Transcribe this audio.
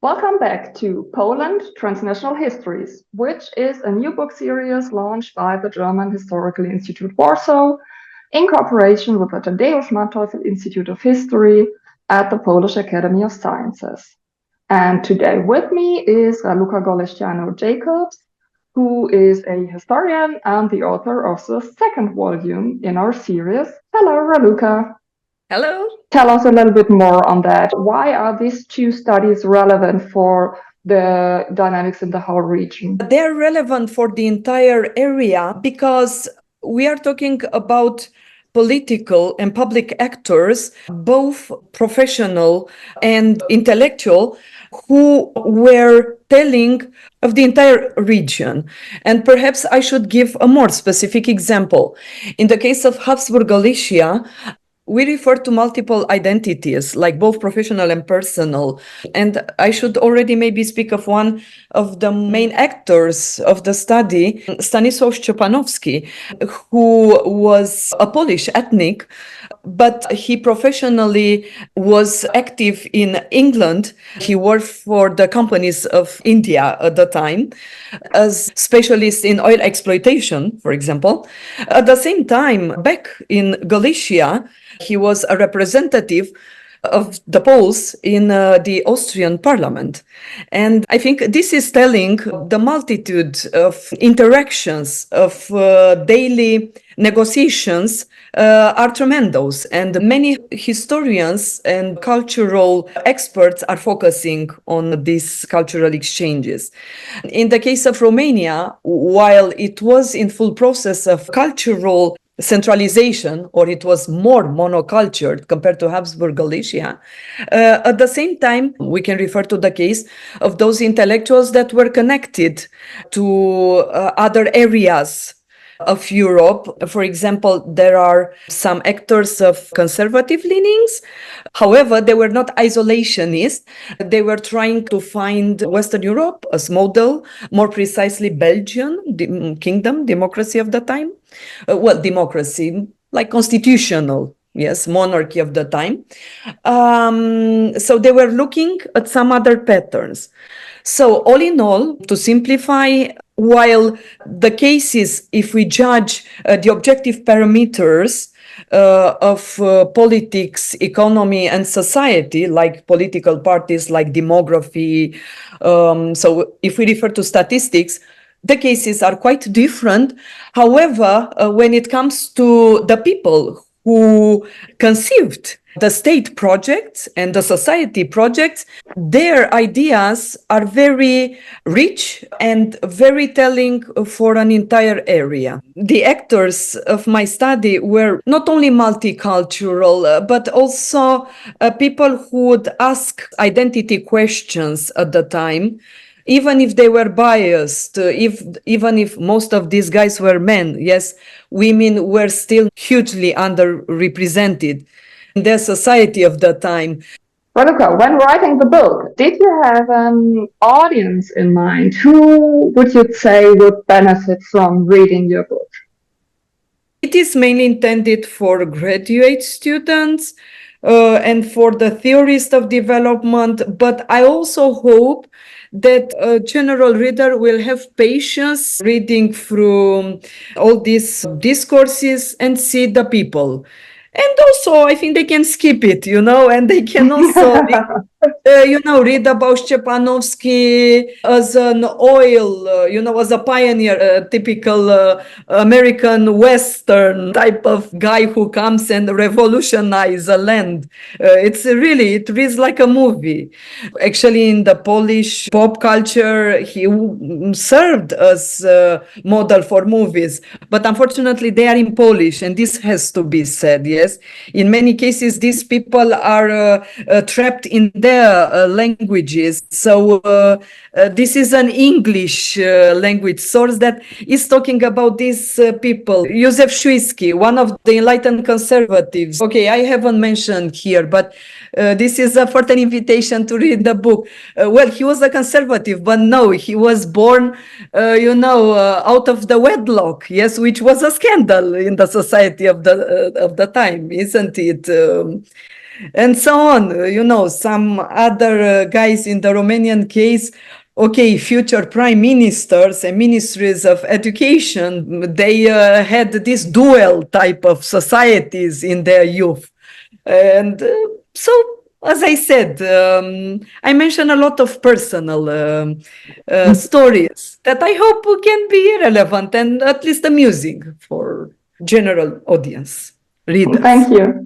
Welcome back to Poland Transnational Histories, which is a new book series launched by the German Historical Institute Warsaw in cooperation with the Tadeusz Manteuffel Institute of History at the Polish Academy of Sciences. And today with me is Raluca Goleșteanu-Jacobs, who is a historian and the author of the second volume in our series. Hello, Raluca. Hello. Tell us a little bit more on that. Why are these two studies relevant for the dynamics in the whole region? They're relevant for the entire area because we are talking about political and public actors, both professional and intellectual, who were telling of the entire region. And perhaps I should give a more specific example. In the case of Habsburg Galicia, we refer to multiple identities, like both professional and personal. And I should already maybe speak of one of the main actors of the study, Stanisław Szczepanowski, who was a Polish ethnic, but he professionally was active in England. He worked for the companies of India at the time as specialist in oil exploitation, for example. At the same time, back in Galicia, he was a representative of the Poles in the Austrian parliament. And I think this is telling the multitude of interactions, of daily negotiations are tremendous. And many historians and cultural experts are focusing on these cultural exchanges. In the case of Romania, while it was in full process of cultural centralization, or it was more monocultured compared to Habsburg Galicia. At the same time, we can refer to the case of those intellectuals that were connected to other areas of Europe. For example, there are some actors of conservative leanings. However, they were not isolationist. They were trying to find Western Europe as model, more precisely Belgian kingdom, democracy of the time. Democracy, like constitutional, yes, monarchy of the time. So they were looking at some other patterns. So all in all, to simplify, while the cases, if we judge the objective parameters of politics, economy, and society, like political parties, like demography, so if we refer to statistics, the cases are quite different. However, when it comes to the people who conceived the state projects and the society projects, their ideas are very rich and very telling for an entire area. The actors of my study were not only multicultural, but also people who would ask identity questions at the time, even if they were biased, even if most of these guys were men. Yes, women were still hugely underrepresented in their society of the time. Raluca, when writing the book, did you have an audience in mind? Who would you say would benefit from reading your book? It is mainly intended for graduate students and for the theorists of development, but I also hope that a general reader will have patience reading through all these discourses and see the people. And also, I think they can skip it, and they can also, read about Szczepanowski as an oil, as a pioneer, a typical American Western type of guy who comes and revolutionizes a land. It reads like a movie. Actually, in the Polish pop culture, he served as a model for movies. But unfortunately, they are in Polish, and this has to be said, yes. In many cases, these people are trapped in their languages. So this is an English language source that is talking about these people. Józef Szujski, one of the enlightened conservatives. Okay, I haven't mentioned here, but this is a further invitation to read the book. He was a conservative, but no, he was born, out of the wedlock, yes, which was a scandal in the society of the time, isn't it? and so on. Some other guys in the Romanian case, okay, future prime ministers and ministries of education, they had this dual type of societies in their youth. And so, as I said, I mentioned a lot of personal stories that I hope can be relevant and at least amusing for general audience readers. Thank you.